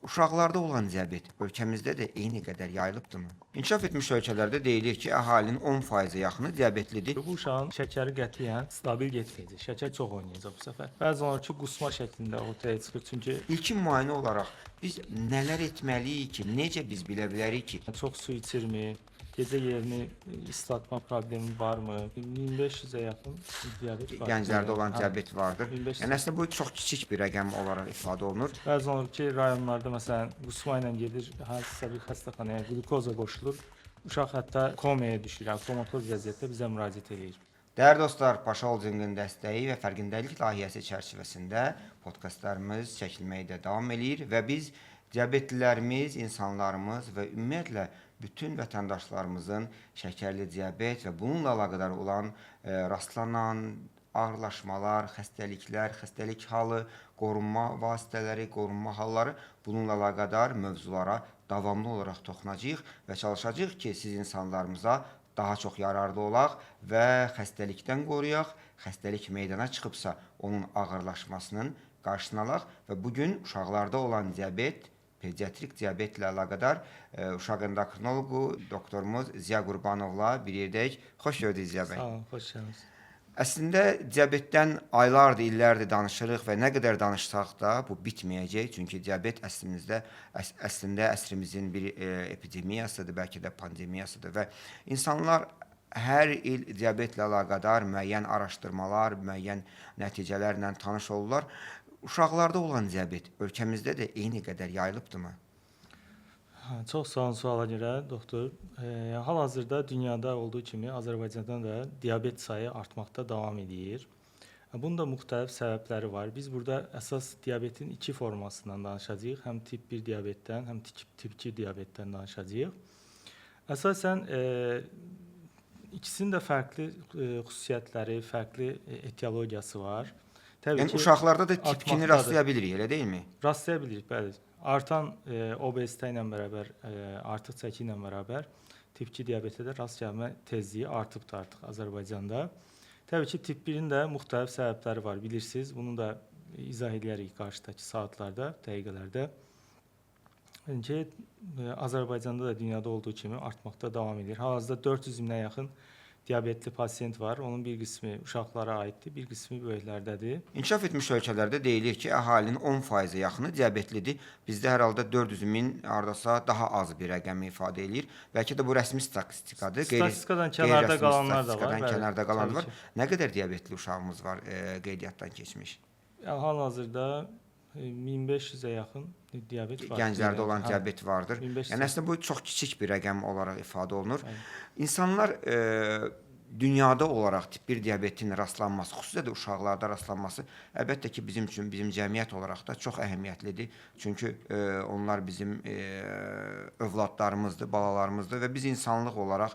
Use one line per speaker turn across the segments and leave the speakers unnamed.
Uşaqlarda olan diabet ölkəmizdə də eyni qədər yayılıbdırmı? İnkişaf etmiş ölkələrdə deyilir ki, əhalinin 10%-ə yaxını diabetlidir.
Bu uşağın şəkəri qətiyyən stabil getməyəcək. Şəkər çox oynayacaq bu səfər. Bəzən olur ki, qusma şəklində ortaya çıxır. Çünki
İlkin müayinə olaraq biz nələr etməliyik ki, necə biz bilə bilərik ki,
çox su içirmi, gecə yerini islatma problemi varmı? 1500-ə yaxın diabet var.
gənclərdə olan
Hə.
diabet vardır.
1500.
Yəni əslində bu çox kiçik bir rəqəm olaraq ifadə olunur.
Bəzən olur ki, rayonlarda məsələn qusma ilə gedir, hansısa bir xəstəxanaya qlukoza qoşulur. Uşaq hətta komaya düşür, yəni komatoz vəziyyətdə bizə müraciət edir.
Dəyərli dostlar, Paşa Holdinqin dəstəyi və fərqindəlik layihəsi çərçivəsində podkastlarımız çəkilməkdə davam eləyir və biz diabetlilərimiz, insanlarımız və ümumiyyətlə bütün vətəndaşlarımızın şəkərli diabet və bununla əlaqədar olan rastlanan ağırlaşmalar, xəstəliklər, xəstəlik halı, qorunma vasitələri, qorunma halları bununla əlaqədar mövzulara davamlı olaraq toxunacağıq və çalışacağıq ki, siz insanlarımıza daha çox yararlı olaq və xəstəlikdən qoruyaq, xəstəlik meydana çıxıbsa onun ağırlaşmasının qarşısını alaq və bugün uşaqlarda olan diabet, pediatrik diabetlə əlaqədar uşaq endokrinoloqu doktorumuz Ziya Qurbanovla bir yerdəyik. Xoş gördük Ziya bəy.
Sağ olun, xoş gəldiniz.
Əslində diabetdən aylardır, illərdir danışırıq və nə qədər danışsaq da bu bitməyəcək. Çünki diabet əslində əsrimizin bir epidemiyasıdır, bəlkə də pandemiyasıdır və insanlar hər il diabetlə əlaqədar müəyyən araşdırmalar, müəyyən nəticələrlə tanış olurlar. Uşaqlarda olan diabet ölkəmizdə də eyni qədər yayılıbdırmı?
Çox sağ olun suala görə, doktor. Hal-hazırda dünyada olduğu kimi Azərbaycanda da diabet sayı artmaqda davam edir. Bunun da müxtəlif səbəbləri var. Biz burada əsas diabetin iki formasından danışacağıq. Həm tip 1 diabetdən, həm tip 2 diabetdən danışacağıq. Əsasən ikisinin də fərqli xüsusiyyətləri, fərqli etiologiyası var. Təbii
Yəni
ki,
uşaqlarda da tip 2-ni
artmaqdadır.
rastlaya bilirik, elə deyilmi?
Rastlaya bilirik, bəli. Artan obezitə ilə bərabər, artıq çəki ilə bərabər tip 2 diabetə də rast gəlmə tezliyi artıbdır artıq Azərbaycanda. Təbii ki, tip 1-in də müxtəlif səbəbləri var, bilirsiniz. Bunu da izah edərik qarşıdakı saatlarda, dəqiqələrdə. Yəni Azərbaycanda da dünyada olduğu kimi artmaqda davam edir. Hal-hazırda 400 minə yaxın diabetli pasiyent var. Onun bir qismi uşaqlara aiddir, bir qismi böyüklərdədir.
İnkişaf etmiş ölkələrdə deyilir ki, əhalinin 10%-ə yaxını diabetlidir. Bizdə hər halda 400 min hardasa daha az bir rəqəmi ifadə eləyir. Bəlkə də bu rəsmi statistikadır.
Statistikadan kənarda qalanlar da var.
Statistikadan kənarda qalanlar
Təbii
var. Nə qədər diabetli uşağımız var qeydiyyatdan keçmiş?
Yəni hal-hazırda 1500-ə yaxın diabet var.
Gənclərdə olan diabet vardır.
1500.
Yəni əslində bu çox kiçik bir rəqəm olaraq ifadə olunur. İnsanlar dünyada olaraq tip 1 diabetin rastlanması, xüsusilə də uşaqlarda rastlanması əlbəttə ki, bizim üçün, bizim cəmiyyət olaraq da çox əhəmiyyətlidir. Çünki onlar bizim övladlarımızdır, balalarımızdır və biz insanlıq olaraq,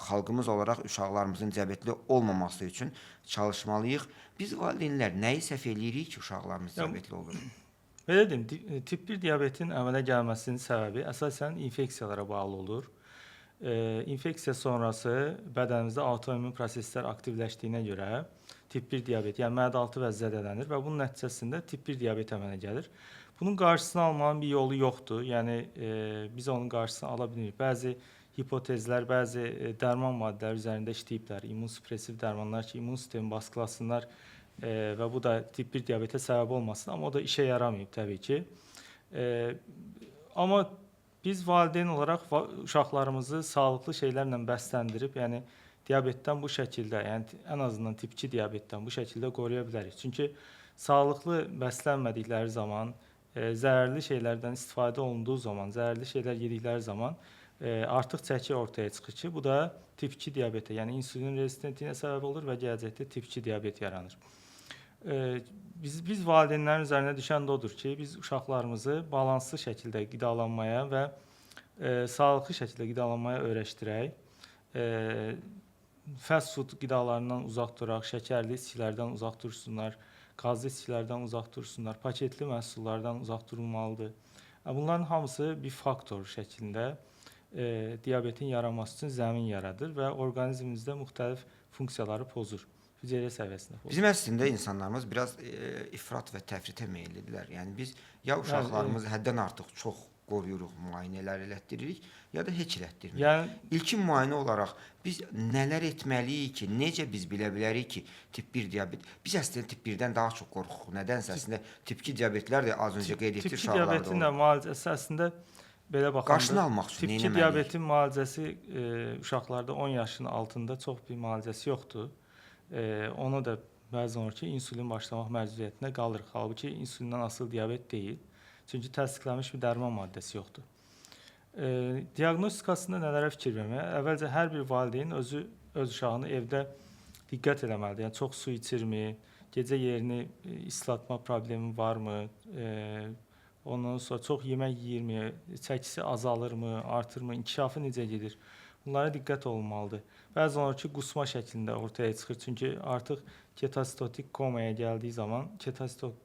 xalqımız olaraq uşaqlarımızın diabetli olmaması üçün çalışmalıyıq. Biz valideynlər nəyi səhv eləyirik ki, uşaqlarımız diabetli olur?
Belə deyim, tip 1 diabetin əmələ gəlməsinin səbəbi əsasən infeksiyalara bağlı olur. İnfeksiya sonrası bədənimizdə autoimmun proseslər aktivləşdiyinə görə tip 1 diabet, yəni mədə-altı vəzi zədələnir və bunun nəticəsində tip 1 diabet əmələ gəlir. Bunun qarşısını almanın bir yolu yoxdur. Yəni biz onun qarşısını ala bilmirik. Bəzi hipotezlər, bəzi dərman maddələri üzərində işləyiblər. İmmunsuppressiv dərmanlar ki, immun sistemi baskılasınlar və bu da tip 1 diabetə səbəb olmasın, amma o da işə yaramayıb təbii ki. Amma biz valideyn olaraq uşaqlarımızı sağlıqlı şeylərlə bəsləndirib, yəni diabetdən bu şəkildə, yəni ən azından tip 2 diabetdən bu şəkildə qoruya bilərik. Çünki sağlıqlı bəslənmədikləri zaman, zərərli şeylərdən istifadə olunduğu zaman, zərərli şeylər yedikləri zaman artıq çəki ortaya çıxır ki, bu da tip 2 diabetə, yəni insulin rezistentliyinə səbəb olur və gələcəkdə tip 2 diabet yaranır. Biz valideynlərin üzərinə düşən də odur ki, biz uşaqlarımızı balanslı şəkildə qidalanmaya və sağlıqlı şəkildə qidalanmaya öyrəşdirək. Fast food qidalarından uzaq duraq, şəkərli içkilərdən uzaq dursunlar, qazlı içkilərdən uzaq dursunlar, paketli məhsullardan uzaq durulmalıdır. Bunların hamısı bir faktor şəklində diabetin yaranması üçün zəmin yaradır və orqanizmimizdə müxtəlif funksiyaları pozur. hüceyrə səviyyəsində olur.
Bizim əslində insanlarımız biraz ifrat və təfritə meyillidirlər. Yəni biz ya uşaqlarımızı həddən artıq çox qoruyuruq, müayinələr elətdiririk, ya da heç elətdirmirik.
Yəni
İlkin müayinə olaraq biz nələr etməliyik ki, necə biz bilə bilərik ki, tip 1 diabet. Biz əslində tip 1-dən daha çox qorxuruq. Nədənsə əslində tip 2 diabetlər də az öncə qeyd etdiyim
tip 2
uşaqlarda
diabetin də
olur.
müalicəsi əslində belə baxanda
Qarşını almaq üçün
tip 2
neynəməliyik?
diabetin müalicəsi uşaqlarda 10 yaşın altında çox bir müalicəsi yoxdur. Onu da bəzən olur ki, insulin başlamaq məcburiyyətində qalırıq. Halbuki insulindən asılı diabet deyil. Çünki təsdiqlənmiş bir dərman maddəsi yoxdur. Diaqnostikasında nələrə fikir vermək? Əvvəlcə hər bir valideyn öz uşağını evdə diqqət eləməlidir. Yəni çox su içirmi, gecə yerini islatma problemi varmı, ondan sonra çox yemək yeyirmi, çəkisi azalırmı, artırmı, inkişafı necə gedir? Bunlara diqqət olunmalıdır. Bəzən olur ki, qusma şəklində ortaya çıxır. Çünki artıq ketositotik komaya gəldiyi zaman,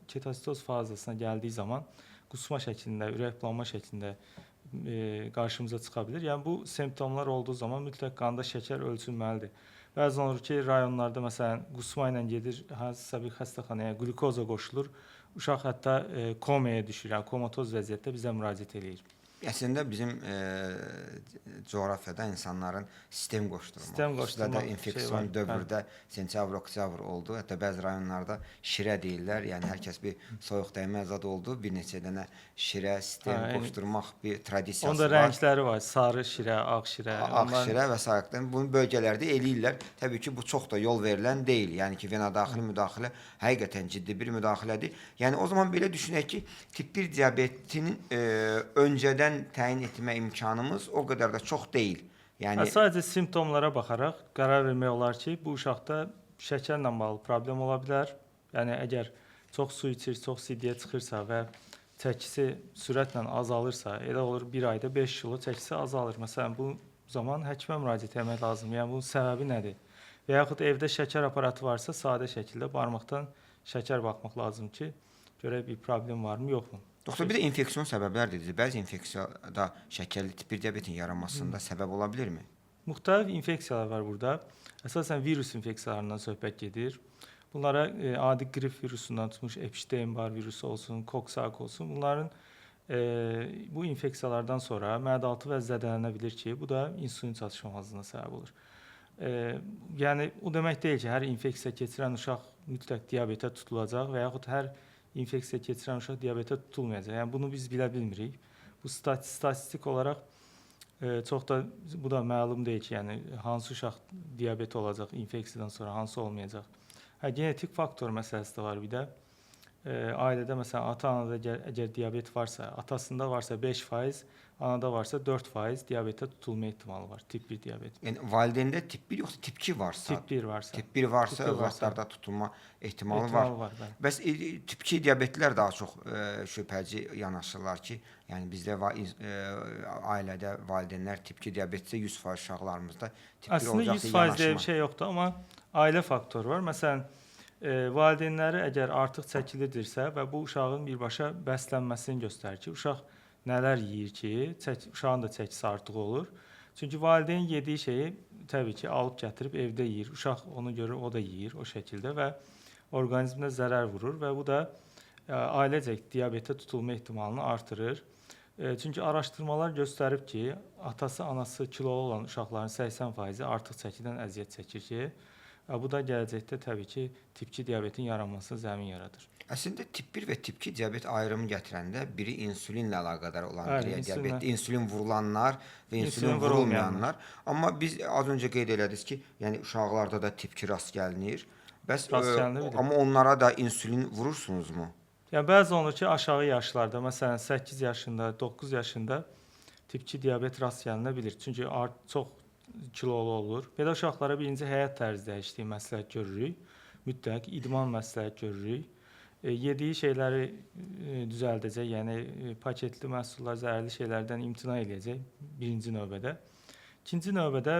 ketositoz fazasına gəldiyi zaman qusma şəklində, ürək bulanma şəklində qarşımıza çıxa bilər. Yəni bu simptomlar olduğu zaman mütləq qanda şəkər ölçülməlidir. Bəzən olur ki, rayonlarda məsələn qusma ilə gedir hansısa bir xəstəxanaya, qlukoza qoşulur. Uşaq hətta komaya düşür, yəni komatoz vəziyyətdə bizə müraciət eləyir.
Əslində bizim coğrafiyada insanların sistem qoşdurmaq, xüsusilə də infeksion dövrdə sentyabr-oktyabr oldu. Hətta bəzi rayonlarda şirə deyirlər. Yəni hər kəs bir soyuq dəymə azad oldu. Bir neçə dənə şirə, sistem qoşdurmaq bir tradisiyası var.
Onda rəngləri var. Sarı şirə, ağ şirə.
Ağ şirə və s. Bunu bölgələrdə eləyirlər. Təbii ki, bu çox da yol verilən deyil. Yəni ki, venadaxili müdaxilə həqiqətən ciddi bir müdaxilədir. Yəni o zaman belə düşünək ki, tip 1 diabetinin öncədən təyin etmə imkanımız o qədər də çox deyil. Yəni
sadəcə simptomlara baxaraq qərar vermək olar ki, bu uşaqda şəkərlə bağlı problem ola bilər. Yəni əgər çox su içir, çox siddiyə çıxırsa və çəkisi sürətlə azalırsa, elə olur 1 ayda 5 kilo çəkisi azalır. Məsələn, bu zaman həkimə müraciət etmək lazımdır. Yəni bunun səbəbi nədir? Və yaxud evdə şəkər aparatı varsa, sadə şəkildə barmaqdan şəkər baxmaq lazımdır ki, görək bir problem varmı, yoxmu?
Doktor, bir də infeksion səbəblər dediniz. Bəzi infeksiyada şəkərli tip 1 diabetin yaranmasında səbəb ola bilirmi?
Müxtəlif infeksiyalar var burada. Əsasən virus infeksiyalarından söhbət gedir. Bunlara adi qrip virusundan tutmuş Epstein-Barr virusu olsun, Coxsacq olsun. Bunların bu infeksiyalardan sonra mədə-altı vəzi zədələnə bilir ki, bu da insulin çatışmamazlığına səbəb olur. Yəni o demək deyil ki, hər infeksiya keçirən uşaq mütləq diabetə tutulacaq və yaxud hər infeksiya keçirən uşaq diabetə tutulmayacaq. Yəni bunu biz bilə bilmirik. Bu statistik olaraq çox da bu da məlum deyil ki, yəni hansı uşaq diabet olacaq infeksiyadan sonra, hansı olmayacaq. Genetik faktor məsələsi də var bir də. Ailədə məsələn ata-anada əgər diabet varsa, atasında varsa 5%, anada varsa 4% diabetə tutulma ehtimalı var, tip 1 diabet.
Yəni valideyndə tip 1 yoxsa tip 2 varsa?
Tip 1 varsa.
Tip 1 varsa övladlarda tutulma ehtimalı var. Bəs tip 2 diabetlilər daha çox şübhəci yanaşırlar ki, yəni bizdə ailədə valideynlər tip 2 diabetsə 100% uşaqlarımızda tip 1 olacaq deyə yanaşmır.
Əslində 100% deyə bir şey yoxdur, amma ailə faktoru var. Məsələn, valideynləri əgər artıq çəkilidirsə və bu uşağın birbaşa bəslənməsini göstərir ki, uşaq nələr yeyir ki, uşağın da çəkisi artıq olur. Çünki valideyn yediyi şeyi təbii ki, alıb gətirib evdə yeyir. Uşaq onu görür, o da yeyir o şəkildə və orqanizminə zərər vurur və bu da ailecək diabetə tutulma ehtimalını artırır. Çünki araşdırmalar göstərib ki, atası, anası kilolu olan uşaqların 80% artıq çəkidən əziyyət çəkir ki, bu da gələcəkdə təbii ki, tip 2 diabetin yaranmasına zəmin yaradır.
Əslində tip 1 və tip 2 diabet ayrımı gətirəndə biri insulinlə əlaqədar olan diabet, insulin vurulanlar və insulin vurulmayanlar. Amma biz az öncə qeyd elədiniz ki, yəni uşaqlarda da tip 2 rast gəlinir. Bəs amma onlara da insulin vurursunuzmu?
Yəni bəzən olur ki, aşağı yaşlarda, məsələn 8 yaşında, 9 yaşında tip 2 diabet rast gəlinə bilir. Çünki çox kilolu olur. Belə uşaqlara birinci həyat tərzi dəyişikliyi məsləhət görürük. Mütləq idman məsləhət görürük. Yediyi şeyləri düzəldəcək, yəni paketli məhsullar, zəhərli şeylərdən imtina edəcək birinci növbədə. İkinci növbədə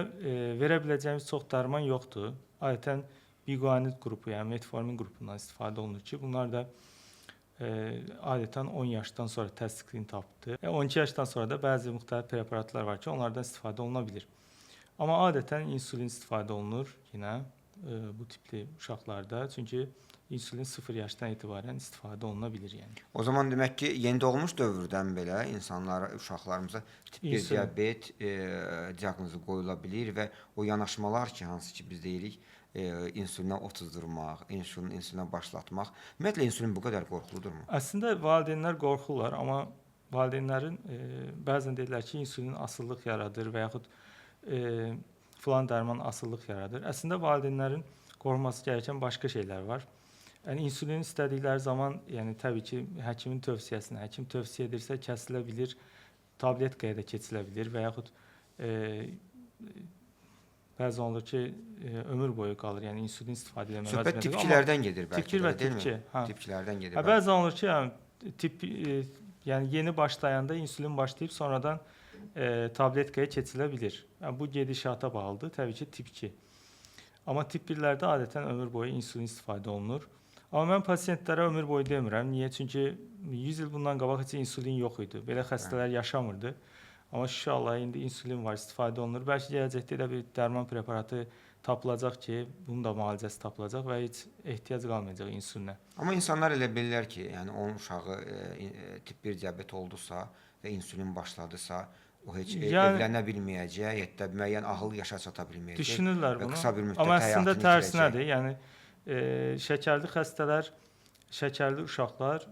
verə biləcəyimiz çox dərman yoxdur. Adətən biqanid qrupu, yəni metformin qrupundan istifadə olunur ki, bunlar da adətən 10 yaşdan sonra təsdiqini tapdı. 12 yaşdan sonra da bəzi müxtəlif preparatlar var ki, onlardan istifadə oluna bilir. Amma adətən insulin istifadə olunur yenə. bu tipli uşaqlarda. Çünki insulin 0 yaşdan etibarən istifadə oluna bilir yəni.
O zaman demək ki, yeni doğmuş dövrdən belə uşaqlarımıza tip 1
İnsülin.
diabet diaqnozu qoyula bilər və o yanaşmalar ki, hansı ki biz deyirik, insülinə otuzdurmaq, insülinə başlatmaq. Ümumiyyətlə insülin bu qədər qorxuludurmu?
Əslində valideynlər qorxurlar, amma valideynlərin bəzən deyirlər ki, insulin asıllıq yaradır və yaxud filan dərman asıllıq yaradır. Əslində valideynlərin qorxması gərəkən başqa şeylər var. Yəni insulin istədikləri zaman, yəni təbii ki, həkimin tövsiyəsinə, həkim tövsiyə edirsə kəsilə bilər, tabletkaya da keçilə bilər və yaxud bəzən olur ki, ömür boyu qalır. Yəni insulin istifadə etmək məcburiyyəti.
Söhbət tipçilərdən gedir bəlkə.
Tipçi və tipçi.
Tipçilərdən gedir.
Bəzən olur ki, yəni yeni başlayanda insulin başlayıb sonradan tabletkaya keçilə bilər. Yəni bu gedişata bağlıdır, təbii ki, tip 2. Amma tip 1-lərdə adətən ömür boyu insulin istifadə olunur. Amma mən pasiyentlərə ömür boyu demirəm. Niyə? Çünki 100 il bundan qabaq heç insulin yox idi. Belə xəstələr yaşamırdı. Amma inşallah indi insulin var, istifadə olunur. Bəlkə gələcəkdə elə bir dərman preparatı tapılacaq ki, bunun da müalicəsi tapılacaq və heç ehtiyac qalmayacaq insulinə.
Amma insanlar elə bilirlər ki, yəni onun uşağı tip 1 diabet oldusa və insulin başladısa, o heç evlənə bilməyəcək, hətta müəyyən ahıl yaşa çata bilməyəcək.
Düşünürlər bunu.
Qısa bir müddət
amma əslində
həyatını
tərsinədir. Yəni şəkərli xəstələr, şəkərli uşaqlar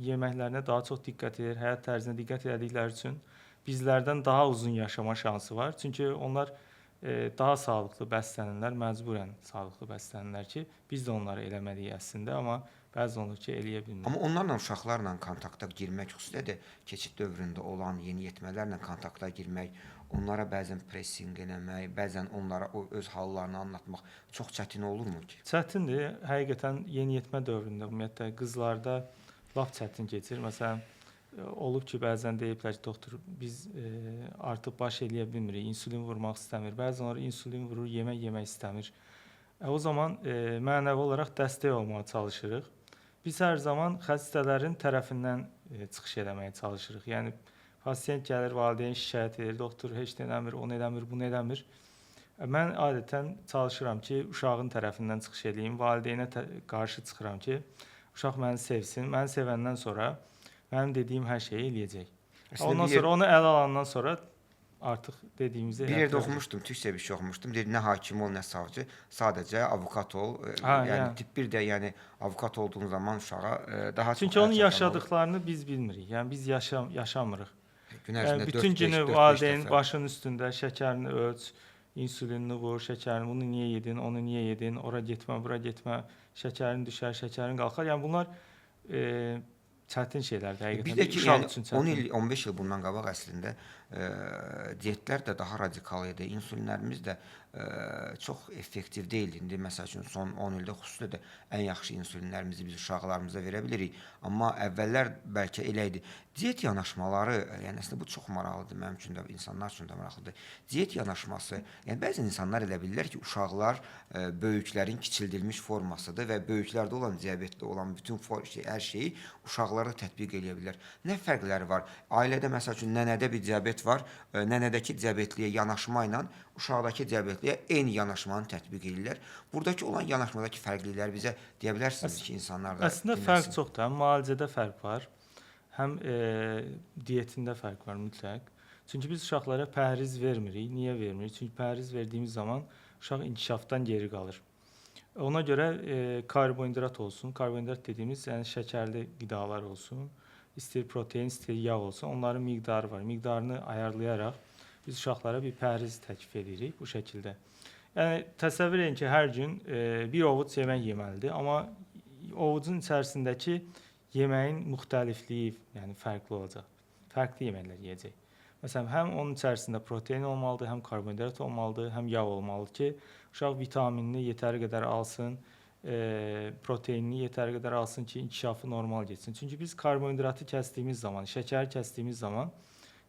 yeməklərinə daha çox diqqət edir, həyat tərzinə diqqət etdikləri üçün bizlərdən daha uzun yaşama şansı var. Çünki onlar daha sağlıqlı bəslənirlər, məcburən sağlıqlı bəslənirlər ki, biz də onları eləməliyik əslində, amma bəzən olur ki, eləyə bilmirik.
Amma onlarla, uşaqlarla kontakta girmək, xüsusilə də keçid dövründə olan yeniyetmələrlə kontakta girmək, onlara bəzən pressinq eləmək, bəzən onlara öz hallarını anlatmaq çox çətin olurmu ki?
Çətindir. Həqiqətən yeniyetmə dövründə ümumiyyətlə qızlarda lap çətin keçir. Məsələn, olub ki, bəzən deyiblər ki, doktor, biz artıq baş eləyə bilmirik, insulin vurmaq istəmir. Bəzən onlar insulin vurur, yemək istəmir. O zaman mənəvi olaraq dəstək olmağa çalışırıq. Biz hər zaman xəstələrin tərəfindən çıxış eləməyə çalışırıq. Yəni pasiyent gəlir, valideyn şikayət edir, doktor heç nə eləmir, onu eləmir, bunu eləmir. Mən adətən çalışıram ki, uşağın tərəfindən çıxış eləyim, valideynə qarşı çıxıram ki, uşaq məni sevsin. Məni sevəndən sonra mənim dediyim hər şeyi eləyəcək. Ondan sonra onu ələ alandan sonra artıq dediyimizi
bir yerdə oxumuşdum, türkcə bir şey oxumuşdum. Deyir, nə hakim ol, nə savcı, sadəcə avukat ol. Yəni tip 1 də, yəni avukat olduğun zaman uşağa daha çox.
Çünki onun yaşadıklarını biz bilmirik. Yəni biz yaşamırıq.
Yəni
bütün günü valideyn başının üstündə şəkərini ölç, insulinini vur, şəkərini, bunu niyə yedin, onu niyə yedin, ora getmə, bura getmə, şəkərin düşər, şəkərin qalxar. Yəni bunlar çətin şeylərdir həqiqətən.
Bir də ki, yəni 10 il, 15 il bundan qabaq əslində diyetlər də daha radikal idi. İnsulinlərimiz də çox effektiv deyildi. İndi məsəl üçün son 10 ildə xüsusilə də ən yaxşı insulinlərimizi biz uşaqlarımıza verə bilirik. Amma əvvəllər bəlkə elə idi. Diyet yanaşmaları, yəni əslində bu çox maraqlıdır mənim üçün də, insanlar üçün də maraqlıdır. Diyet yanaşması, yəni bəzən insanlar elə bilirlər ki, uşaqlar böyüklərin kiçildilmiş formasıdır və böyüklərdə olan diabetdə olan bütün hər şeyi uşaqlara tətbiq edə bilirlər. Nə fərqləri var? Ailədə məsəl üçün nənədə bir diabet var, nənədəki diabetliyə yanaşma ilə uşaqdakı diabetliyə eyni yanaşmanı tətbiq edirlər. Buradakı olan yanaşmadakı fərqlilikləri bizə deyə bilərsiniz ki, insanlar da
əslində fərq çoxdur. Həm müalicədə fərq var, həm diyetində fərq var mütləq. Çünki biz uşaqlara pəhriz vermirik. Niyə vermirik? Çünki pəhriz verdiyimiz zaman uşaq inkişafdan geri qalır. Ona görə karbonhidrat olsun, karbonhidrat dediyimiz yəni şəkərli qidalar olsun, istəyir protein, istəyir yağ olsun, onların miqdarı var. Miqdarını ayarlayaraq biz uşaqlara bir pəhriz təklif edirik bu şəkildə. Yəni təsəvvür edin ki, hər gün bir ovuc yemək yeməlidir, amma ovucun içərisindəki yeməyin müxtəlifliyi, yəni fərqli olacaq. Fərqli yeməklər yeyəcək. Məsələn, həm onun içərisində protein olmalıdır, həm karbonhidrat olmalıdır, həm yağ olmalıdır ki, uşaq vitaminini yetəri qədər alsın, proteinini yetəri qədər alsın ki, inkişafı normal getsin. Çünki biz karbonhidratı kəsdiyimiz zaman, şəkəri kəsdiyimiz zaman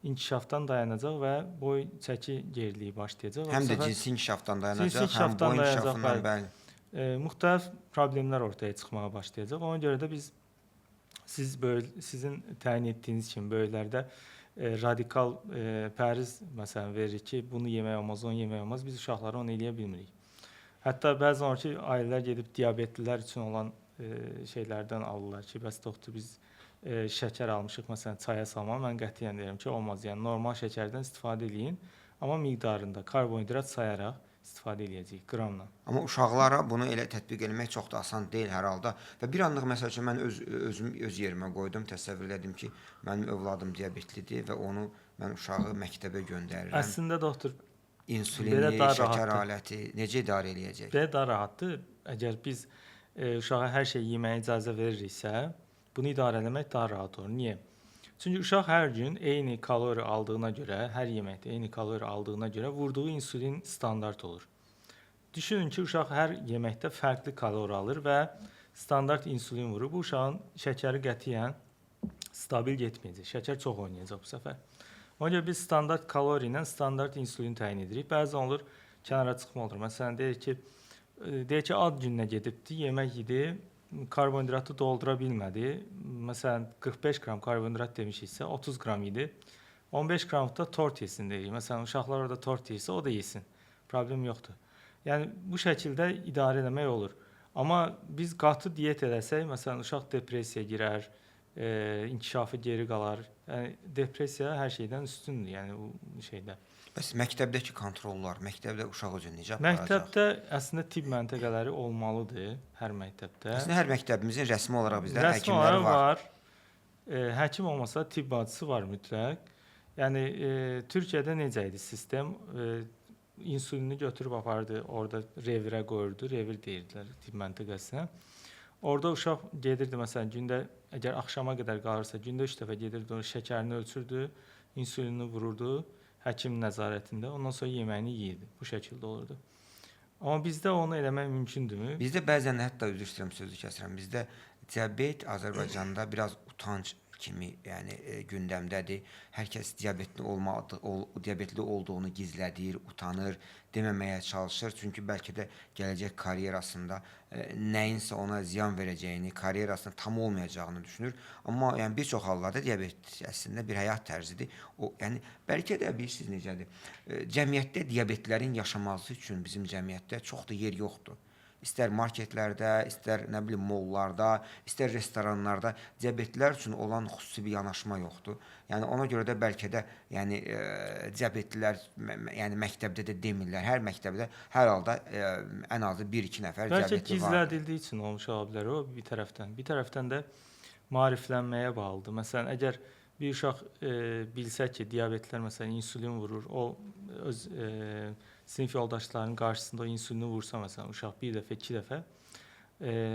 inkişafdan dayanacaq və boy çəki geriliyi başlayacaq.
Həm də cinsi inkişafdan dayanacaq, həm boy inkişafından bəli.
Müxtəlif problemlər ortaya çıxmağa başlayacaq. Ona görə də biz sizin təyin etdiyiniz kimi böyüklərdə radikal pəhriz məsələn veririk ki, bunu yemək olmaz, onu yemək olmaz. Biz uşaqlara onu eləyə bilmirik. Hətta bəzən olur ki, ailələr gedib diabetlilər üçün olan şeylərdən alırlar ki, bəs doktor biz şəkər almışıq, məsələn, çaya salmaq. Mən qətiyyən deyirəm ki, olmaz. Yəni normal şəkərdən istifadə eləyin, amma miqdarında karbonhidrat sayaraq istifadə eləyəcəyik qramla.
Amma uşaqlara bunu elə tətbiq etmək çox da asan deyil hər halda. Və bir anlıq məsəl üçün mən öz yerimə qoydum, təsəvvür etdim ki, mənim övladım diabetlidir və onu mən uşağı məktəbə göndərirəm.
Əslində doktor
İnsulini, şəkər aləti necə idarə eləyəcək?
Belə daha rahatdır. Əgər biz uşağa hər şey yeməyə icazə veririksə, bunu idarə etmək daha rahat olur. Niyə? Çünki uşaq hər gün eyni kalori aldığına görə, hər yeməkdə eyni kalori aldığına görə vurduğu insulin standart olur. Düşünün ki, uşaq hər yeməkdə fərqli kalori alır və standart insulin vurur. Bu uşağın şəkəri qətiyyən stabil getməyəcək. Şəkər çox oynayacaq bu səfər. Ona görə biz standart kalori ilə standart insulin təyin edirik. Bəzən olur, kənara çıxma olur. Məsələn, deyək ki, ad gününə gedibdi, yemək yedi, karbonhidratı doldura bilmədi. Məsələn, 45 qram karbonhidrat demişiksə, 30 qram yedi. 15 qram da tort yesin deyirik. Məsələn, uşaqlar orada tort yeyirsə, o da yesin. Problem yoxdur. Yəni, bu şəkildə idarə etmək olur. Amma biz qatı diyet edəsək, məsələn, uşaq depressiyaya girər, inkişafı geri qalar. Yəni, depressiya hər şeydən üstündür, yəni bu şeydə.
Bəs məktəbdəki kontrollar, məktəbdə uşaq özünü necə aparacaq?
Məktəbdə əslində tibb məntəqələri olmalıdır hər məktəbdə.
Əslində hər məktəbimizin rəsmi olaraq bizdə
Rəsmi
həkimlər var.
Həkim olmasa tibb bacısı var mütləq. Yəni Türkiyədə necə idi sistem? İnsulini götürüb apardı, orada revirə qoyurdu, revir deyirdilər tibb məntəqəsinə. Orada uşaq gedirdi, məsələn, gündə, əgər axşama qədər qalırsa, gündə 3 dəfə gedirdi, şəkərini ölçürdü, insulinini vururdu, həkim nəzarətində, ondan sonra yeməyini yeyirdi. Bu şəkildə olurdu. Amma bizdə onu eləmək mümkündürmü?
Bizdə bəzən hətta üzr istəyirəm, sözü kəsirəm. Bizdə diabet Azərbaycanda biraz utanc kimi, yəni gündəmdədir. Hər kəs diabetli olduğunu gizlədir, utanır, deməməyə çalışır. Çünki bəlkə də gələcək karyerasında nəyinsə ona ziyan verəcəyini, karyerasında tam olmayacağını düşünür. Amma yəni bir çox hallarda diabet əslində bir həyat tərzidir. O, yəni bəlkə də bilirsiniz necədir? Cəmiyyətdə diabetlərin yaşaması üçün bizim cəmiyyətdə çox da yer yoxdur. İstər marketlərdə, istər nə bilim mollarda, istər restoranlarda diabetlilər üçün olan xüsusi bir yanaşma yoxdur. Yəni ona görə də bəlkə də yəni diabetlilər yəni məktəbdə də demirlər. Hər məktəbdə hər halda ən azı 1-2 nəfər diabetli var.
Bəlkə gizlədildiyi üçün olmuş ola bilər o bir tərəfdən. Bir tərəfdən də maariflənməyə bağlıdır. Məsələn, əgər bir uşaq bilsə ki, diabetlilər məsələn insulin vurur, o öz sinif yoldaşlarının qarşısında o insulini vursa, məsələn, uşaq bir dəfə, 2 dəfə,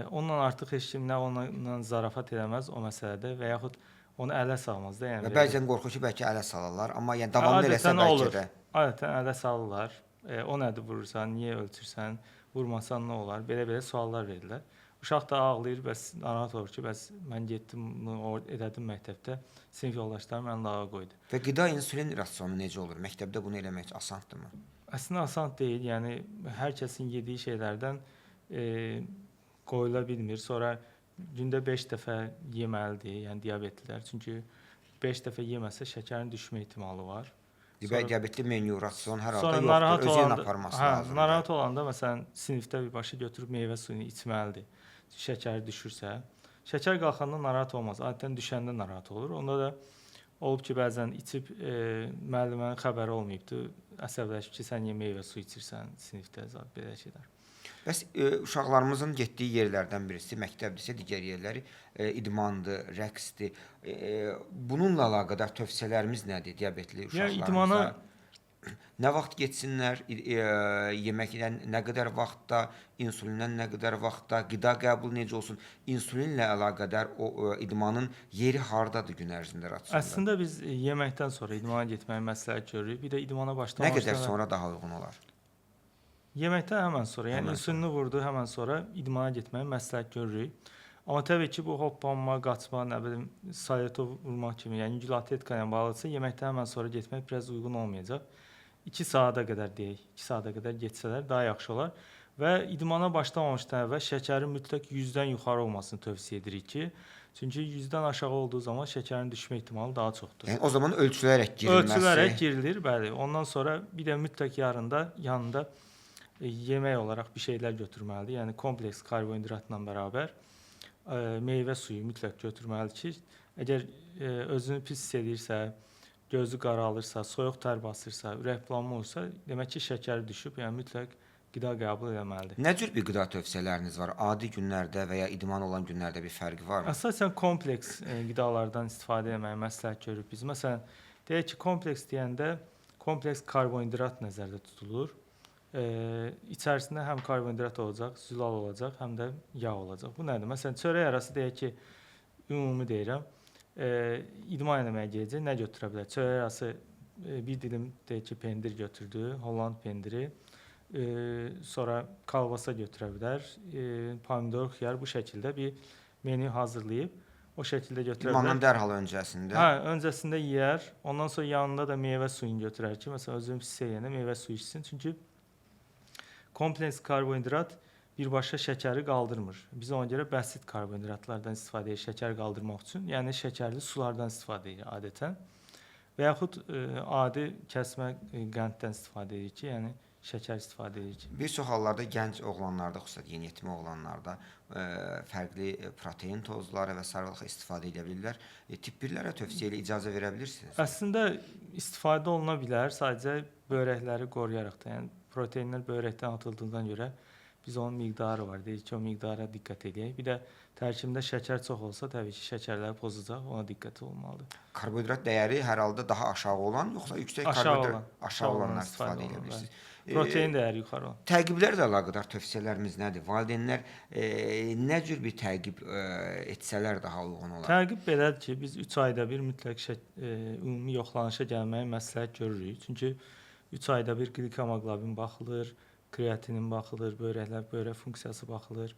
onunla artıq heç kim nə onunla zarafat eləməz o məsələdə və yaxud onu ələ salmaz da. Yəni,
bəzən qorxur ki, bəlkə ələ salırlar, amma yəni davamlı eləsə bəlkə də.
Adətən ələ salırlar. O nədir vurursan, niyə ölçürsən, vurmasan nə olar? Belə suallar verirlər. Uşaq da ağlayır, bəs narahat olur ki, bəs mən getdim, edədim məktəbdə, sinif yoldaşlarım məni lağa qoydu.
Və qida insulin rasionu necə olur? Məktəbdə bunu eləmək asandır mı?
Əslində asan deyil, yəni hər kəsin yediyi şeylərdən qoyula bilmir. Sonra gündə 5 dəfə yeməlidir, yəni diabetlilər. Çünki 5 dəfə yeməsə şəkərin düşmə ehtimalı var.
Diabetli menyu, rasion hər halda yoxdur, özünün aparması lazımdır.
Narahat olanda məsələn sinifdə birbaşa götürüb meyvə suyunu içməlidir. Şəkəri düşürsə, şəkər qalxanda narahat olmaz. Adətən düşəndə narahat olur. Onda da olub ki, bəzən içib müəllimənin xəbəri olmayıbdı. Əsəbləşib ki, sən niyə meyvə suyu içirsən sinifdə, belə şeylər.
Bəs uşaqlarımızın getdiyi yerlərdən birisi məktəbdirsə, digər yerləri idmandır, rəqsdir. Bununla əlaqədar tövsiyələrimiz nədir diabetli uşaqlarımıza? Nə vaxt getsinlər, yeməkdən nə qədər vaxtda, insulindən nə qədər vaxtda, qida qəbulu necə olsun, insulinlə əlaqədar o idmanın yeri hardadır gün ərzində rasionda?
Əslində biz yeməkdən sonra idmana getməyi məsləhət görürük. Bir də idmana başlamadan
nə qədər sonra daha uyğun olar?
Yeməkdən həmən sonra, yəni insulini vurdu həmən sonra idmana getməyi məsləhət görürük. Amma təbii ki, bu hoppanma, qaçma, nə bilim, salyato vurmaq kimi, yəni yüngül ilə bağlıdırsa, yeməkdən həmən sonra getmək biraz uyğun olmayacaq. 2 saata qədər deyək, 2 saata qədər getsələr daha yaxşı olar. Və idmana başlamamışdan əvvəl şəkərin mütləq 100-dən yuxarı olmasını tövsiyə edirik ki, çünki 100-dən aşağı olduğu zaman şəkərin düşmə ehtimalı daha çoxdur.
Yəni o zaman ölçülərək girilməsi.
Ölçülərək girilir, bəli. Ondan sonra bir də mütləq yanında yemək olaraq bir şeylər götürməlidir. Yəni kompleks karbohidratla bərabər meyvə suyu mütləq götürməlidir ki, əgər özünü pis hiss edirsə, gözü qaralırsa, soyuq tər basırsa, ürəkbulanma olursa, demək ki, şəkəri düşüb, yəni mütləq qida qəbul etməlidir.
Nə cür bir qida tövsiyələriniz var? Adi günlərdə və ya idman olan günlərdə bir fərqi varmı?
Əsasən kompleks qidalardan istifadə etməyi məsləhət görürük biz. Məsələn, deyək ki, kompleks deyəndə kompleks karbohidrat nəzərdə tutulur. İçərisində həm karbohidrat olacaq, zülal olacaq, həm də yağ olacaq. Bu nədir? Məsələn, çörək arası deyək ki, ümumi deyirəm, idman etməyə gedəcək, nə götürə bilər? Çörək arası bir dilim deyək ki, pendir götürdü, Holland pendiri, sonra kalbasa götürə bilər, pomidor, xiyar, bu şəkildə bir menü hazırlayıb o şəkildə götürə bilər.
İdmandan dərhal öncəsində.
Hə, öncəsində yeyər, ondan sonra yanında da meyvə suyunu götürər ki, məsələn özüm hiss edəndə meyvə suyu içsin. Çünki kompleks karbohidrat birbaşa şəkəri qaldırmır. Biz ona görə bəsit karbohidratlardan istifadə edirik şəkər qaldırmaq üçün. Yəni şəkərli sulardan istifadə edirik adətən. Və yaxud adi kəsmə qənddən istifadə edirik ki, yəni şəkər istifadə edirik.
Bir çox hallarda gənc oğlanlarda, xüsusən yeniyetmə oğlanlarda fərqli protein tozları və sairə istifadə edə bilirlər. Tip 1-lərə tövsiyə ilə icazə verə bilirsiniz?
Əslində istifadə oluna bilər, sadəcə börəkləri qoruyaraq da. Yəni proteinlər börəkdən atıldığından görə biz onun miqdarı var. Deyirik ki, o miqdara diqqət edək. Bir də tərkibində şəkər çox olsa, təbii ki, şəkərləri pozacaq, ona diqqət olmalıdır.
Karbohidrat dəyəri hər halda daha aşağı olan, yoxsa yüksək karbohidrat aşağı olanlar istifadə edə bilirsiniz?
Protein dəyəri yuxarı olan.
Təqiblərlə əlaqədar tövsiyələrimiz nədir? Valideynlər nə cür bir təqib etsələr daha uyğun olar?
Təqib belədir ki, biz 3 ayda bir mütləq ümumi yoxlanışa gəlməyi məsləhət görürük. Çünki 3 ayda bir glikomoqlobin baxılır, kreatinin baxılır, börək funksiyası baxılır.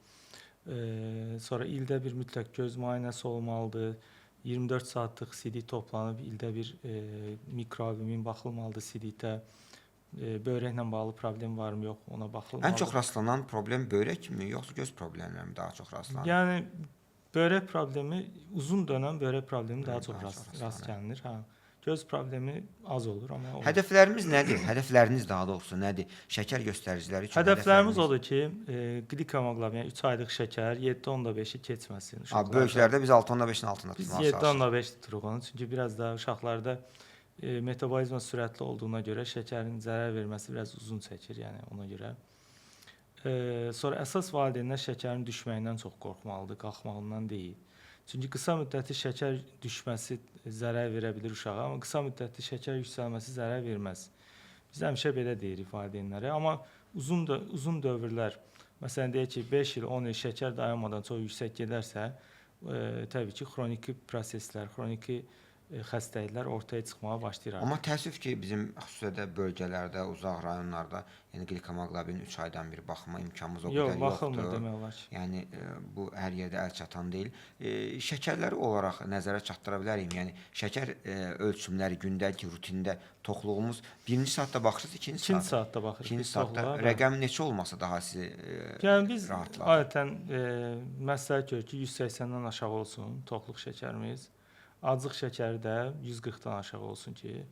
Sonra ildə bir mütləq göz müayinəsi olmalıdır. 24 saatlıq CD toplanıb ildə bir mikroalbumin baxılmalıdır CD-də. Börəklə bağlı problem varmı, yox, ona baxılmalıdır.
Ən çox rastlanan problem börəkmi, yoxsa göz problemləri mi daha çox rastlanır?
Yəni börək problemi, uzun dönəm börək problemi daha çox rast gəlinir. Hə. Göz problemi az olur, amma olur.
Hədəflərimiz nədir? Hədəfləriniz daha doğrusu nədir? Şəkər göstəriciləri üçün
hədəflərimiz odur ki, glikomoqlobin, yəni 3 aylıq şəkər 7.5-i keçməsin.
Böyüklərdə biz 6.5-in altında
biz
tutmalı.
7.5 tuturuq onu. Çünki biraz da uşaqlarda metabolizma sürətli olduğuna görə şəkərin zərər verməsi biraz uzun çəkir, yəni ona görə. Sonra əsas valideynlər şəkərin düşməyindən çox qorxmalıdır, qalxmağından deyil. Çünki qısa müddətli şəkər düşməsi zərər verə bilər uşağa, amma qısa müddətli şəkər yüksəlməsi zərər verməz. Biz həmişə belə deyirik valideynlərə, amma uzun dövrlər, məsələn deyək ki, 5 il, 10 il şəkər dayanmadan çox yüksək gedərsə, təbii ki, xroniki proseslər, xroniki xəstəliklər ortaya çıxmağa başlayır.
Amma təəssüf ki, bizim xüsusilə bölgələrdə, uzaq rayonlarda, yəni glikomoqlobin 3 aydan bir baxma imkanımız o qədər yoxdur.
Yox, baxılmır demək olar ki.
Yəni bu hər yerdə əl çatan deyil. Şəkərləri olaraq nəzərə çatdıra bilərik. Yəni şəkər ölçümləri gündəlik rutində toxluğumuz 1-ci saatda baxırıq, 2-ci
saatda baxırıq.
2-ci saatda rəqəm neçə olmasa daha sizi
yəni biz
rahatladır.
Adətən məsləhət görürük ki, 180-dən aşağı olsun toxluq şəkərimiz. Acıq şəkəri də 140-dan aşağı olsun ki,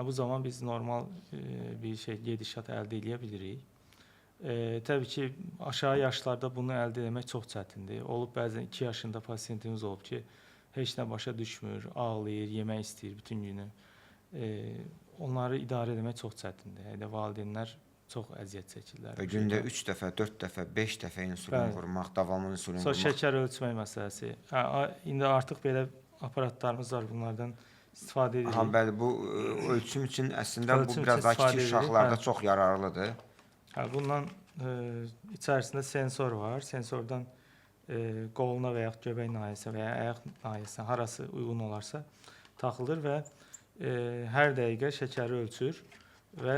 bu zaman biz normal bir gedişat əldə edə bilirik. Təbii ki, aşağı yaşlarda bunu əldə etmək çox çətindir. Olub bəzən 2 yaşında pasiyentimiz olub ki, heç nə başa düşmür, ağlayır, yemək istəyir bütün günü. Onları idarə etmək çox çətindir. Yəni valideynlər çox əziyyət çəkirlər.
Və gündə 3 dəfə, 4 dəfə, 5 dəfə insulin vurmaq, davamlı insulin vurmaq.
Sonra şəkər ölçmək məsələsi. İndi artıq belə aparatlarımız var, bunlardan istifadə edirik.
Bəli, bu ölçüm üçün əslində bu biraz daha kiçik uşaqlarda çox yararlıdır.
Bundan içərisində sensor var. Sensordan qoluna və yaxud göbək nahiyəsinə və ya ayaq nahiyəsinə harası uyğun olarsa taxılır və hər dəqiqə şəkəri ölçür və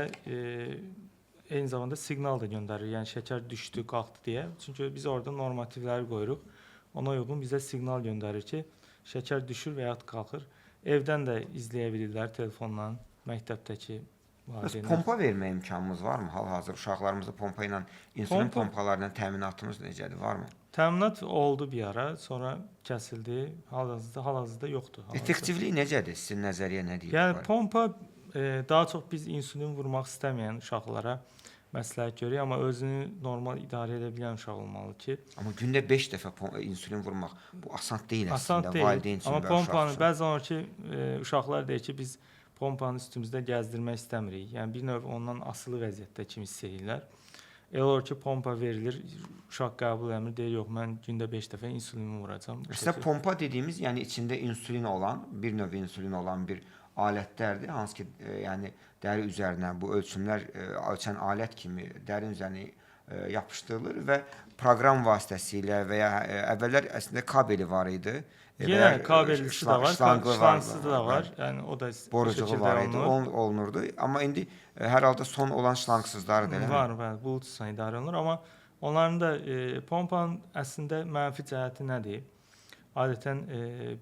eyni zamanda siqnal da göndərir. Yəni şəkər düşdü, qalxdı deyə. Çünki biz orada normativləri qoyuruq. Ona uyğun bizə siqnal göndərir ki, şəkər düşür və yaxud qalxır. Evdən də izləyə bilirlər telefonla, məktəbdəki valideynlər.
Pompa vermə imkanımız varmı? Hal-hazır uşaqlarımızı pompa ilə, insulin pompalarla təminatımız necədir, varmı?
Təminat oldu bir ara, sonra kəsildi. Hal-hazırda yoxdur.
Effektivliyi necədir? Sizin nəzəriyyə nə deyir?
Yəni pompa daha çox biz insulin vurmaq istəməyən uşaqlara məsləhət görürük, amma özünü normal idarə edə bilən uşaq olmalı ki,
Amma gündə 5 dəfə insulin vurmaq bu asan deyil
asan
əslində
deyil.
valideyn üçün
Amma
və uşaq
pompanı
üçün.
bəzən olur ki, uşaqlar deyir ki, biz pompanı üstümüzdə gəzdirmək istəmirik. Yəni bir növ ondan asılı vəziyyətdə kimi hiss edirlər. Elə olur ki, pompa verilir, uşaq qəbul etmir, deyir, yox, mən gündə 5 dəfə insulinimi vuracam.
Əslində pompa dediyimiz, yəni içində insulin olan, bir növ insulin olan bir alətlərdir, hansı ki, yəni dəri üzərinə bu ölçümlər ölçən alət kimi dərin üzərinə yapışdırılır və proqram vasitəsilə və ya əvvəllər əslində kabeli var idi.
Yenə kabellisi də var, şlangsızı da var. Yəni o da
borucuğu var idi, olunurdu. Amma indi hər halda son olan şlangsızları da
var, bəli, Bluetooth-la idarə olunur, amma onların da pompanın əslində mənfi cəhəti nədir? Adətən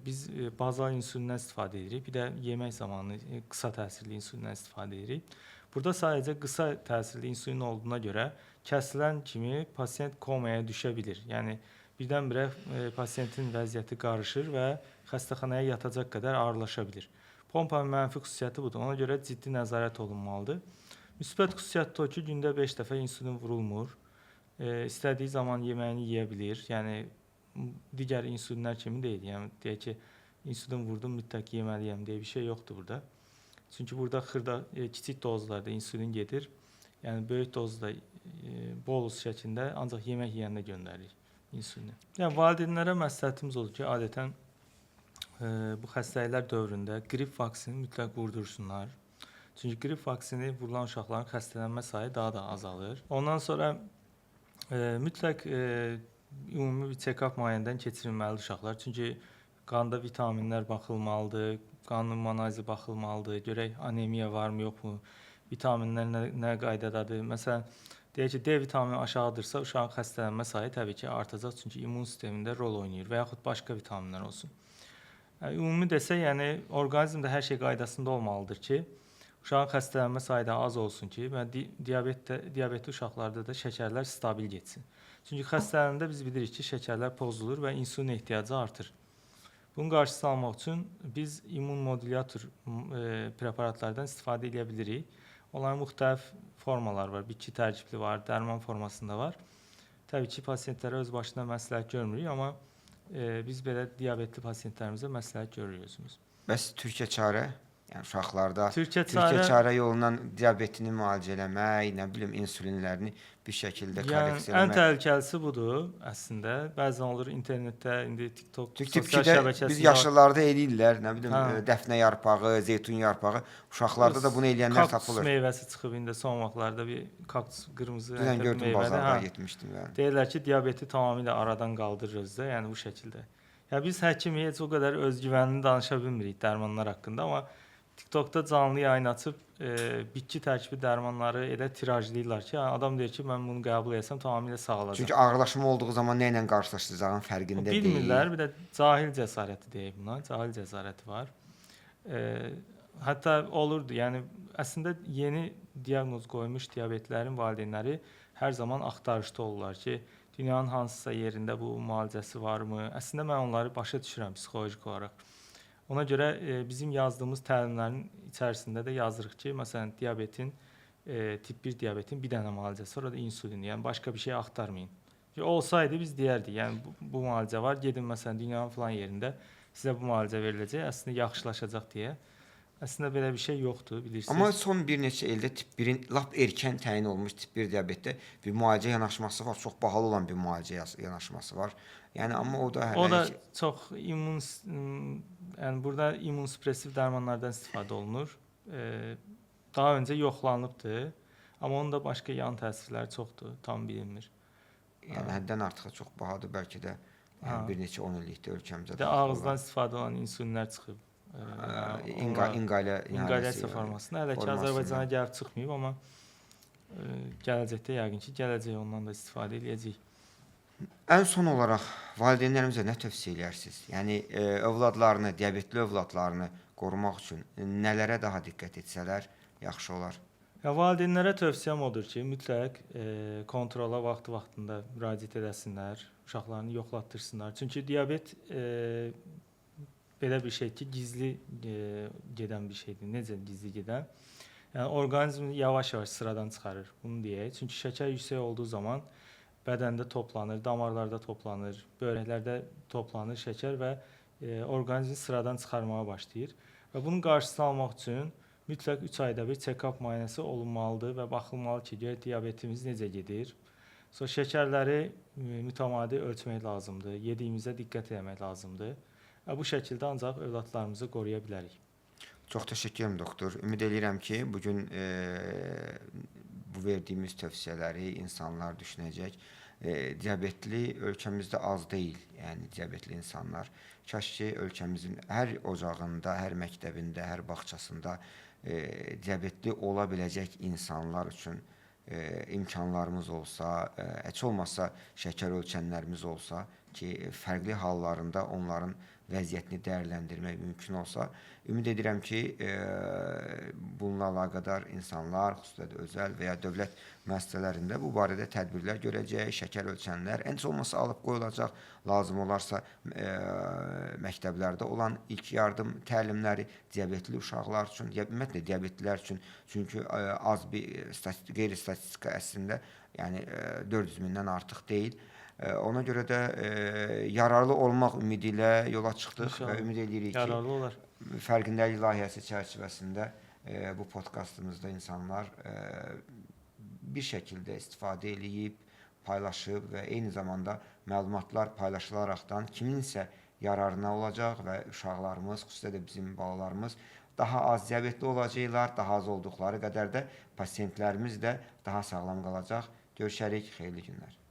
biz bazal insulindən istifadə edirik, bir də yemək zamanı qısa təsirli insulindən istifadə edirik. Burada sadəcə qısa təsirli insulin olduğuna görə kəsilən kimi pasiyent komaya düşə bilir. Yəni birdən-birə pasiyentin vəziyyəti qarışır və xəstəxanaya yatacaq qədər ağırlaşa bilir. Pompanın mənfi xüsusiyyəti budur. Ona görə ciddi nəzarət olunmalıdır. Müsbət xüsusiyyəti o ki, gündə 5 dəfə insulin vurulmur. İstədiyi zaman yeməyini yeyə bilir. Yəni digər insulinlər kimi deyil. Yəni deyək ki, insulin vurdum, mütləq yeməliyəm deyə bir şey yoxdur burada. Çünki burada xırda kiçik dozlarda insulin gedir. Yəni böyük dozda bolus şəklində ancaq yemək yeyəndə göndərilir insulini. Yəni valideynlərə məsləhətimiz odur ki, adətən bu xəstəliklər dövründə qrip vaksini mütləq vurdursunlar. Çünki qrip vaksini vurulan uşaqların xəstələnmə sayı daha da azalır. Ondan sonra mütləq ümumi bir check-up müayinədən keçirilməli uşaqlar. Çünki qanda vitaminlər baxılmalıdır, qanın analizi baxılmalıdır, görək anemiya varmı, yoxmu, vitaminlər nə qaydadadır. Məsələn, deyək ki, D vitamini aşağıdırsa, uşağın xəstələnmə sayı təbii ki, artacaq, çünki immun sistemində rol oynayır və yaxud başqa vitaminlər olsun. Ümumi desək, yəni orqanizmdə hər şey qaydasında olmalıdır ki, uşağın xəstələnmə sayı da az olsun ki, və diabetli uşaqlarda da şəkərlər stabil getsin. Çünki xəstələnəndə biz bilirik ki, şəkərlər pozulur və insulin ehtiyacı artır. Bunun qarşısını almaq üçün biz immun modulyator preparatlardan istifadə edə bilirik. Onların müxtəlif formaları var, bitki tərkibli var, dərman formasında var. Təbii ki, pasiyentlərə öz başına məsləhət görmürük, amma biz belə diabetli pasiyentlərimizə məsləhət görürük özümüz.
Bəs Türkiyə çarə? Yəni uşaqlarda
Türkiyə
çarə yolundan diabetini müalicə eləmək, nə bilim insulinlərini bir şəkildə korreksiya eləmək.
Ən təhlükəlisi budur əslində. Bəzən olur internetdə, indi TikTok,
sosial şəbəkəsində biz yaşlılarda eləyirlər, nə bilim dəfnə yarpağı, zeytun yarpağı. Uşaqlarda da bunu eləyənlər tapılır.
Kaktus meyvəsi çıxıb indi son vaxtlarda bir kaktus qırmızı
rəngli meyvədir. Gördüm bazarda getmişdim yəni.
Deyirlər ki, diabeti tamamilə aradan qaldırırız da, yəni bu şəkildə. Ya biz həkimi heç o qədər özgüvənli danışa bilmirik dərmanlar haqqında, amma TikTokda canlı yayın açıb bitki tərkibi dərmanları elə tirajlayırlar ki, adam deyir ki, mən bunu qəbul etsəm tamamilə sağalacaq.
Çünki ağırlaşma olduğu zaman nə ilə qarşılaşdıracağının fərqində deyil.
Bilmirlər, bir də cahil cəsarəti deyib buna, cahil cəsarəti var. Hətta olurdu, yəni əslində yeni diaqnoz qoymuş diabetlərin valideynləri hər zaman axtarışda olurlar ki, dünyanın hansısa yerində bu müalicəsi varmı? Əslində mən onları başa düşürəm psixoloji olaraq. Ona görə bizim yazdığımız təlimlərin içərisində də yazırıq ki, məsələn, diabetin, tip 1 diabetin bir dənə müalicəsi var, o da insulin. Yəni başqa bir şey axtarmayın. Olsaydı biz deyərdik, yəni bu müalicə var, gedin məsələn dünyanın falan yerində sizə bu müalicə veriləcək, əslində yaxşılaşacaq deyə. Əslində belə bir şey yoxdur, bilirsiniz.
Amma son bir neçə ildə tip 1-in lap erkən təyin olmuş tip 1 diabetdə bir müalicə yanaşması var, çox bahalı olan bir müalicə yanaşması var. Yəni amma o da
hələ çox immun, yəni burada immunosuppressiv dərmanlardan istifadə olunur. Daha öncə yoxlanıbdı, amma onun da başqa yan təsirləri çoxdur, tam bilinmir.
Yəni həddən artıq çox bahadır, bəlkə də bir neçə 10 illikdə ölkəmizdə.
Ağızdan istifadə olan insulinlər çıxıb. İnqalyasiya formasında. Hələ ki Azərbaycana gəlib çıxmayıb, amma gələcəkdə yəqin ki, gələcək ondan da istifadə edəcəyik.
Ən son olaraq valideynlərimizə nə tövsiyə edərsiniz? Yəni övladlarını, diabetli övladlarını qorumaq üçün nələrə daha diqqət etsələr yaxşı olar?
Valideynlərə tövsiyəm odur ki, mütləq kontrola vaxtında müraciət edəsinlər, uşaqlarını yoxlatdırsınlar. Çünki diabet belə bir şey ki, gizli gedən bir şeydir. Necə gizli gedən? Yəni orqanizm yavaş-yavaş sıradan çıxarır, bunu deyək. Çünki şəkər yüksək olduğu zaman bədəndə toplanır, damarlarda toplanır, böbrəklərdə toplanır şəkər və orqanizm sıradan çıxarmağa başlayır. Və bunun qarşısını almaq üçün mütləq 3 ayda bir check-up müayinəsi olunmalıdır və baxılmalı ki, görək diabetimiz necə gedir. Sonra şəkərləri mütəmadi ölçmək lazımdır, yediyimizə diqqət etmək lazımdır. Və bu şəkildə ancaq övladlarımızı qoruya bilərik.
Çox təşəkkür edirəm doktor. Ümid edirəm ki, bu gün bu verdiyimiz tövsiyələri insanlar düşünəcək. Diabetli ölkəmizdə az deyil, yəni diabetli insanlar. Kaş ki, ölkəmizin hər ocağında, hər məktəbində, hər bağçasında diabetli ola biləcək insanlar üçün imkanlarımız olsa, heç olmasa şəkər ölçənlərimiz olsa ki, fərqli hallarında onların vəziyyətini dəyərləndirmək mümkün olsa, ümid edirəm ki, bununla əlaqədar insanlar, xüsusilə də özəl və ya dövlət müəssisələrində bu barədə tədbirlər görəcək, şəkər ölçənlər ən olmasa alıb qoyulacaq, lazım olarsa məktəblərdə olan ilk yardım təlimləri diabetli uşaqlar üçün, ümumiyyətlə diabetlilər üçün, çünki az bir qeyri-statistika əslində, yəni 400 mindən artıq deyil. Ona görə də yararlı olmaq ümidi ilə yola çıxdıq və ümid edirik ki,
yararlı olar.
Fərqindəlik layihəsi çərçivəsində bu podkastımızda insanlar bir şəkildə istifadə edib, paylaşıb və eyni zamanda məlumatlar paylaşılaraqdan kiminsə yararına olacaq və uşaqlarımız, xüsusilə də bizim balalarımız daha az diabetli olacaqlar, daha az olduqları qədər də pasientlərimiz də daha sağlam qalacaq. Görüşərik, xeyirli günlər.